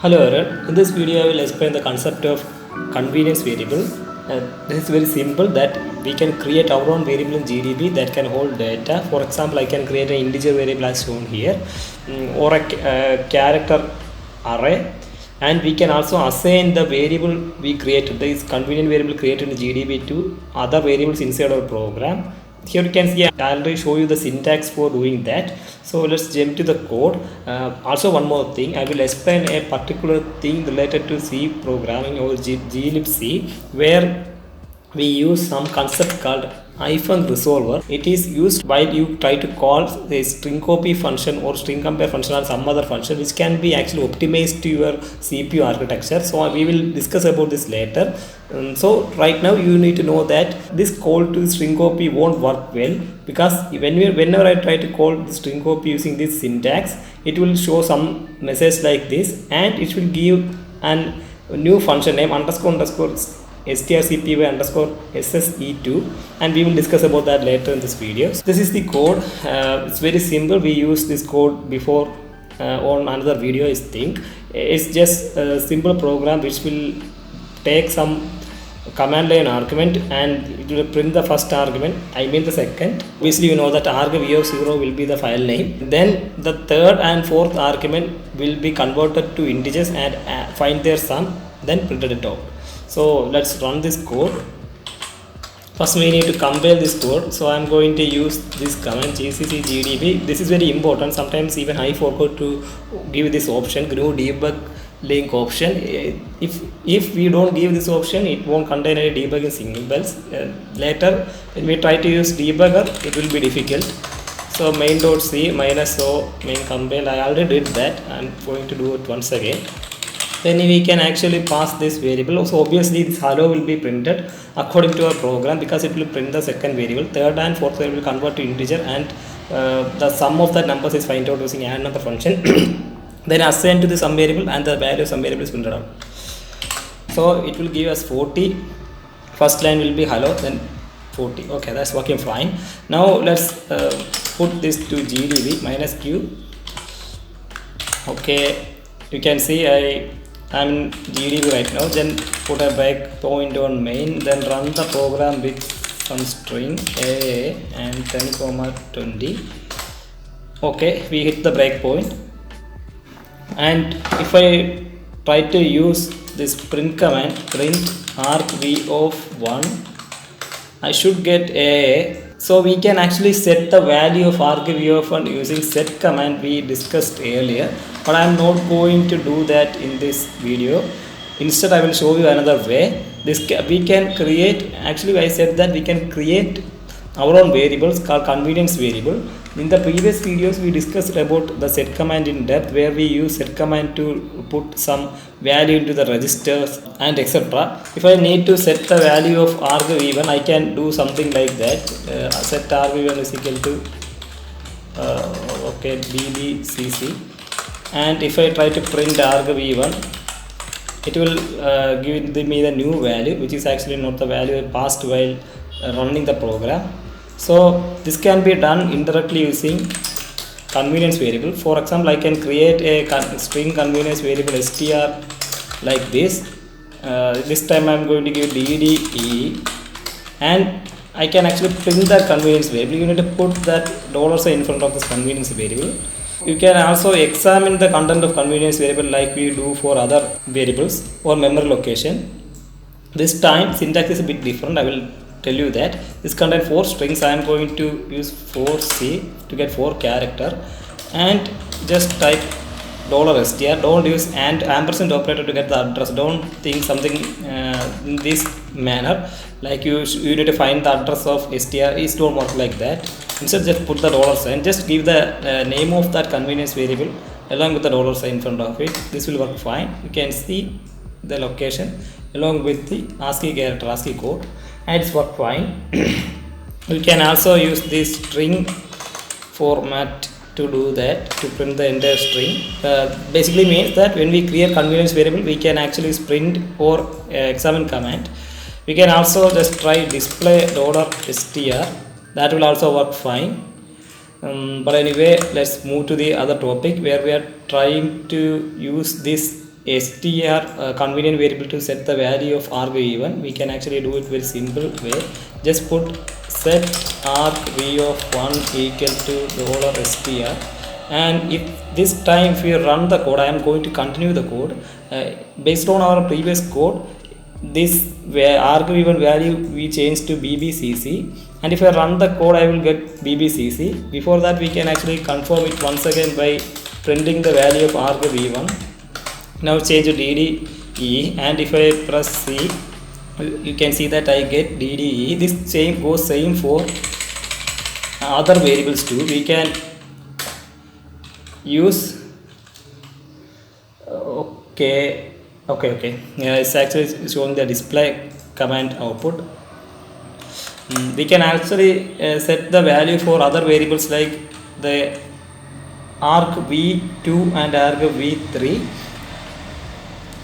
Hello everyone. In this video I will explain the concept of convenience variable. This is very simple that we can create our own variable in GDB that can hold data. For example, I can create an integer variable as shown here, or a character array, and we can also assign the variable we created, this convenient variable created in GDB, to other variables inside our program. Here you can see I already show you the syntax for doing that. So let's jump to the code. Also one more thing, I will explain a particular thing related to C programming or glibc, where we use some concept called hyphen resolver. It is used while you try to call a string copy function or string compare function or some other function which can be actually optimized to your CPU architecture. So we will discuss about this later. So right now you need to know that this call to string copy won't work well, because whenever I try to call the string copy using this syntax, it will show some message like this, and it will give an new function name underscore strcpy underscore sse2, and we will discuss about that later in this video. So this is the code. It's very simple. We used this code before on another video, I think. It's just a simple program which will take some command line argument and it will print the first argument, I mean the second. Obviously you know that argv0 will be the file name, then the third and fourth argument will be converted to integers and find their sum, then printed it out. So let's run this code. First we need to compile this code, so I'm going to use this command gcc gdb. This is very important. Sometimes even I forgot to give this option, GNU debug link option. If we don't give this option, it won't contain any debugging symbols. Later when we try to use debugger, it will be difficult. So main.c -o main compile, I already did that. I'm going to do it once again. Then we can actually pass this variable. So obviously this hello will be printed according to our program, because it will print the second variable. Third and fourth variable will convert to integer, and the sum of the numbers is find out using add number function. Then assign to the sum variable, and the value of sum variable is printed out. So it will give us 40. First line will be hello, then 40. Okay, that's working fine. Now let's put this to gdb -q. Okay, you can see I'm in GDB right now. Then put a breakpoint on main, then run the program with some string a and 10,20. Okay, we hit the breakpoint, and if I try to use this print command, print argv of 1, I should get a. So we can actually set the value of argv of 1 using set command we discussed earlier, but I am not going to do that in this video. Instead I will show you another way. We can create, actually I said that we can create our own variables called convenience variable. In the previous videos we discussed about the set command in depth, where we use set command to put some value into the registers and etc. If I need to set the value of argv1, I can do something like that. Set argv1 is equal to okay, bbcc, and if I try to print argv1, it will give me the new value, which is actually not the value I passed while running the program. So this can be done indirectly using convenience variable. For example, I can create a string convenience variable str like this. This time I am going to give ddE, and I can actually print that convenience variable. You need to put that $sign in front of this convenience variable. You can also examine the content of convenience variable like we do for other variables or memory location. This time syntax is a bit different. I will tell you that this contains 4 strings. I am going to use 4c to get 4 character, and just type $str. Don't use and ampersand operator to get the address. Don't think something in this manner, like you need to find the address of str. It don't work like that. Instead just put the $sign. Just give the name of that convenience variable along with the $sign in front of it. This will work fine. You can see the location along with the ASCII character, ASCII code, and it's work fine. You can also use this string format to do that, to print the entire string. Basically means that when we create convenience variable, we can actually print or examine command. We can also just try display $str. That will also work fine. But anyway, let's move to the other topic, where we are trying to use this str convenient variable to set the value of argv1, we can actually do it very simple way. Just put set argv of 1 equal to $str, and if this time if we run the code, I am going to continue the code based on our previous code. This argv1 value we change to bbcc, and if I run the code I will get bbcc. Before that we can actually confirm it once again by printing the value of argv1. Now change to DDE, and if I press C, you can see that I get DDE. This same goes same for other variables too. We can use okay. Yeah, it's actually showing the display command output. We can actually set the value for other variables like the argv2 and argv3.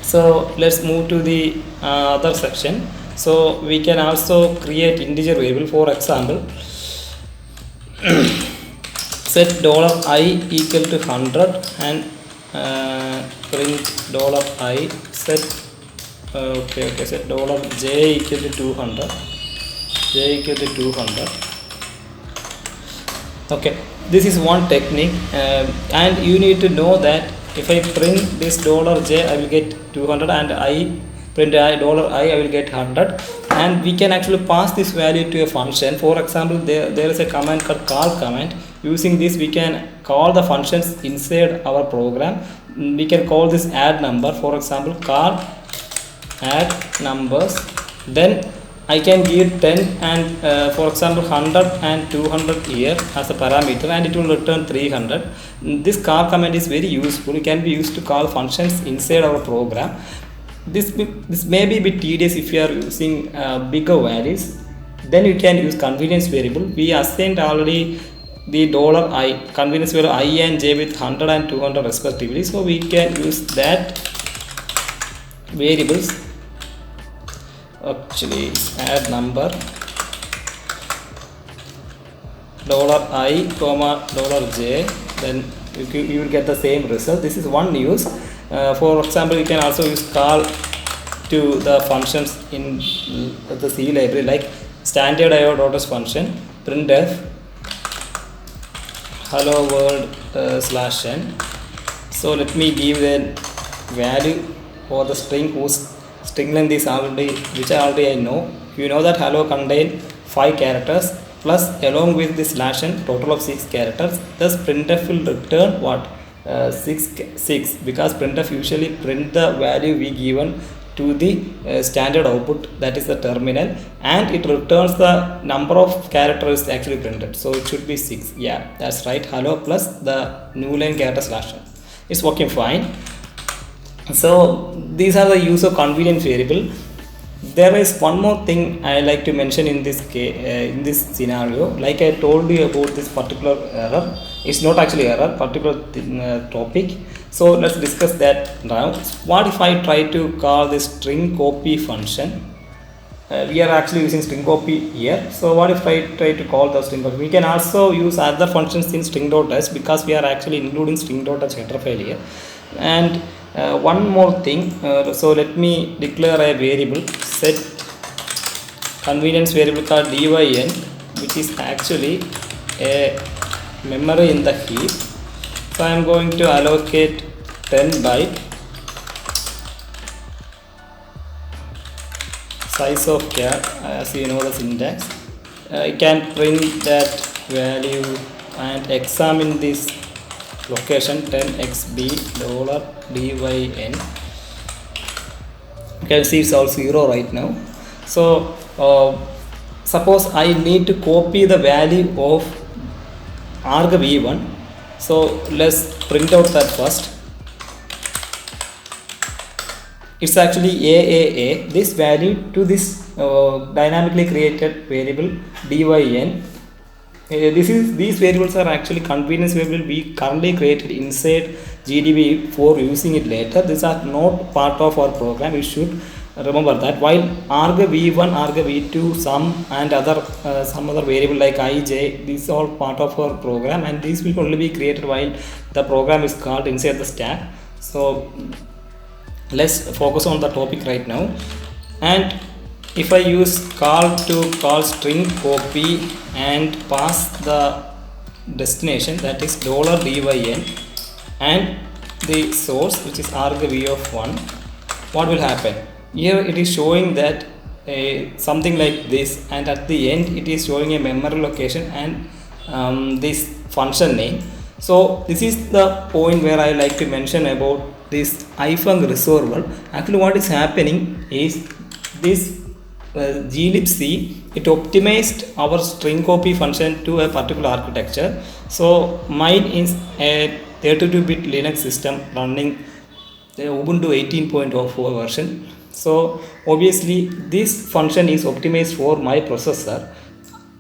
So let's move to the other section. So we can also create integer variable. For example, set $I equal to 100 and print $I set set $j equal to 200. Okay, this is one technique, and you need to know that if I print this $j, I will get 200, and I print $I, I will get 100. And we can actually pass this value to a function. For example, there is a command called call command. Using this we can call the functions inside our program. We can call this add number. For example, call add numbers, then I can give 10 and for example 100 and 200 here as a parameter, and it will return 300. This call command is very useful. It can be used to call functions inside our program. This may be a bit tedious if you are using bigger values. Then you can use convenience variable. We assigned already the $I, convenience variable I and j with 100 and 200 respectively. So we can use that variables. Actually add number $I comma $j, then you will get the same result. This is one use. For example, you can also use call to the functions in the C library, like standard IO.s function printf hello world /n. So let me give the value for the string whose string length is already, which I know. You know that hello contain 5 characters plus along with this /n total of 6 characters. Thus printf will return what? 6 because printf usually print the value we given to the standard output, that is the terminal, and it returns the number of characters actually printed, so it should be 6. Yeah, that's right, hello plus the new line character /n. It's working fine. So these are the use of convenience variable. There is one more thing I like to mention in this case, in this scenario. Like I told you about this particular error, it's not actually error, particular topic. So let's discuss that now. What if I try to call this string copy function? We are actually using string copy here. So what if I try to call the string copy? We can also use other functions in string.h because we are actually including string.h header file here. And one more thing, so let me declare a variable, set convenience variable called dyn, which is actually a memory in the heap. So I am going to allocate 10 byte size of char, as you know the syntax. I can print that value and examine this location 10xb $dyn. You can see it's all 0 right now. So suppose I need to copy the value of argv1. So let's print out that first. It's actually AAA, this value to this dynamically created variable dyn. These variables are actually convenience variable we currently created inside GDB for using it later. These are not part of our program. You should remember that. While argv1, argv2, sum and some other variable like ij, these are all part of our program, and these will only be created while the program is called inside the stack. So let's focus on the topic right now. And if I use call to call string copy and pass the destination, that is $dyn, and the source, which is argv of 1, what will happen? Here it is showing that something like this, and at the end it is showing a memory location and this function name. So this is the point where I like to mention about this ifunc resolver. Actually what is happening is this glibc, it optimized our string copy function to a particular architecture. So mine is a 32-bit Linux system running the Ubuntu 18.04 version. So obviously this function is optimized for my processor.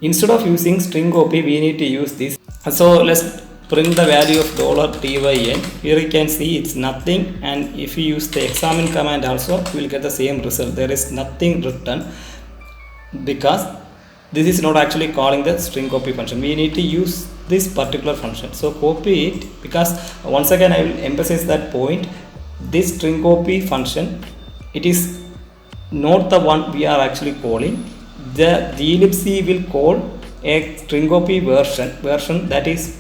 Instead of using string copy, we need to use this. So let's print the value of $dyn. Here you can see it's nothing, and if you use the examine command also, we will get the same result. There is nothing written because this is not actually calling the string copy function. We need to use this particular function. So copy it, because once again I will emphasize that point. This string copy function, it is not the one we are actually calling. The glibc will call a string copy version that is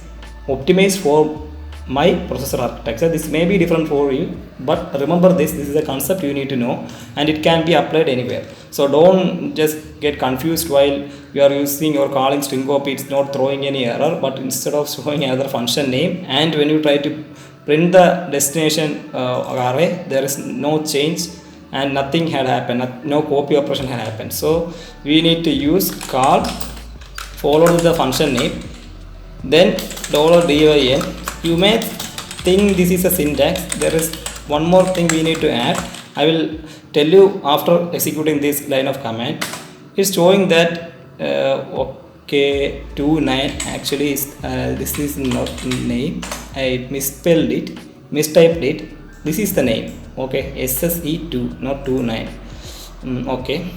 optimized for my processor architecture. This may be different for you, but remember this is a concept you need to know, and it can be applied anywhere. So don't just get confused while you are using or calling string copy. It's not throwing any error, but instead of showing another function name, and when you try to print the destination array, there is no change and nothing had happened, no copy operation had happened. So we need to use call followed with the function name, then $dyn. You may think this is a syntax. There is one more thing we need to add. I will tell you after executing this line of command. It's showing that OK29 actually is this is not name. I mistyped it. This is the name. Okay, SSE2, not 29. Okay,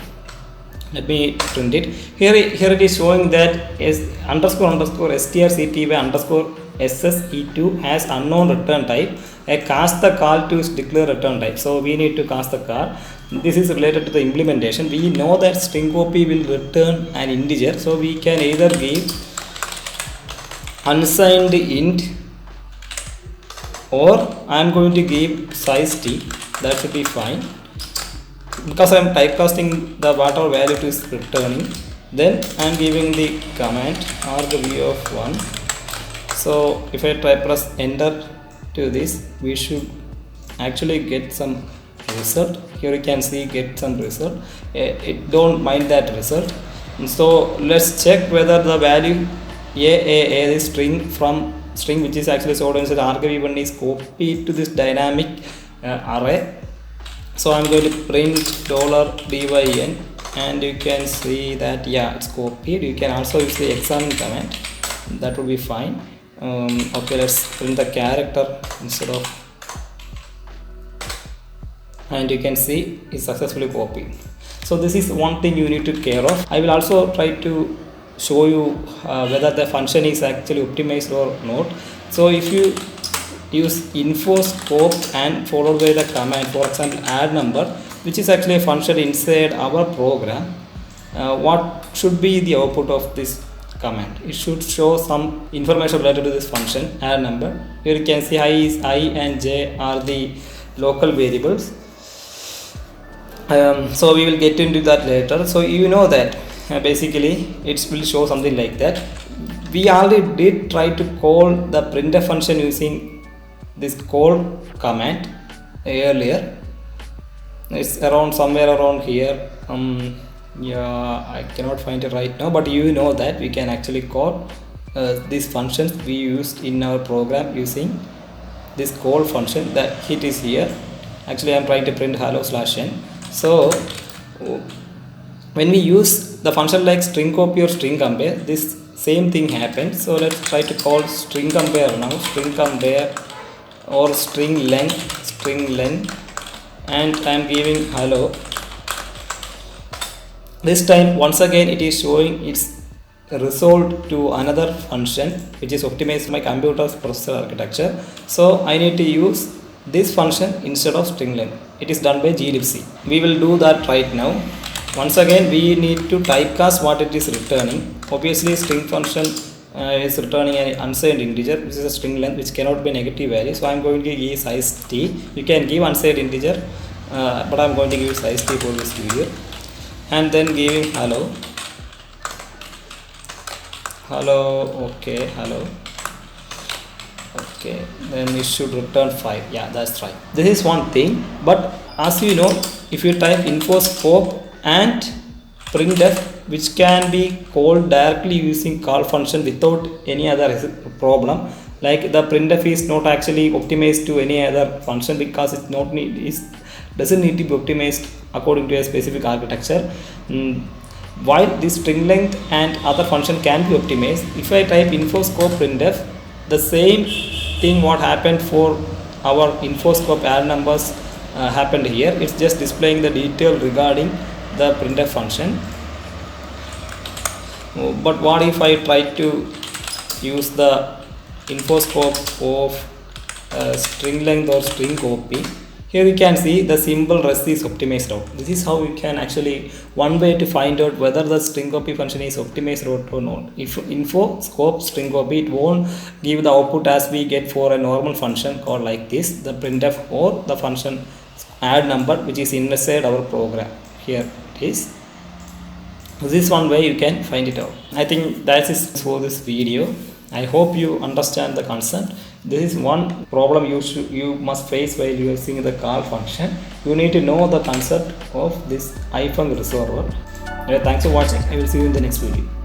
let me print it. Here it is showing that strcty_SSE2 has unknown return type. A cast the call to declare return type. So we need to cast the call. This is related to the implementation. We know that string copy will return an integer, so we can either give unsigned int, or I am going to give size t. That should be fine, because I am typecasting the whatever value it is returning. Then I am giving the command argv of 1. So if I press enter to this, we should actually get some result. Here you can see get some result. It don't mind that result. So let's check whether the value a string from string which is actually stored inside argv1 is copied to this dynamic array. So I'm going to print $dyn, and you can see that yeah, it's copied. You can also use the examine command, that will be fine. Okay, let's print the character instead of, and you can see it's successfully copied. So this is one thing you need to care of. I will also try to show you whether the function is actually optimized or not. So if you use info scope and followed by the command, for example add number, which is actually a function inside our program, what should be the output of this command? It should show some information related to this function add number. Here you can see I and j are the local variables. So we will get into that later. So you know that basically it will show something like that. We already did try to call the printf function using this call command earlier. It's around somewhere around here. Yeah, I cannot find it right now, but you know that we can actually call these functions we used in our program using this call function. That it is here. Actually I'm trying to print hello/n. So when we use the function like string copy or string compare, this same thing happens. So let's try to call string compare now. String compare or string len, and I am giving hello. This time once again it is showing it's resolved to another function which is optimized my computer's processor architecture. So I need to use this function instead of string length. It is done by glibc. We will do that right now. Once again, we need to typecast what it is returning. Obviously, string function is returning an unsigned integer, which is a string length, which cannot be negative value. So I am going to give size t. You can give unsigned integer, but I am going to give size t for this video, and then giving hello. Okay, hello. Okay, then it should return 5. Yeah, that's right. This is one thing, but as you know, if you type info scope and printf, which can be called directly using call function without any other problem, like the printf is not actually optimized to any other function because it doesn't need to be optimized according to a specific architecture. While this string length and other function can be optimized, if I type info scope printf, the same thing what happened for our info scope add numbers happened here. It's just displaying the detail regarding the printf function. But what if I try to use the info scope of string length or string copy? Here you can see the symbol rest is optimized out. This is how you can actually, one way to find out whether the string copy function is optimized out or not. If info scope string copy, it won't give the output as we get for a normal function called like this, the printf, or the function add number, which is inside our program. Here it is. This is one way you can find it out. I think that is for this video. I hope you understand the concept. This is one problem you must face while using the call function. You need to know the concept of this hyphen resolver. Thanks for watching. I will see you in the next video.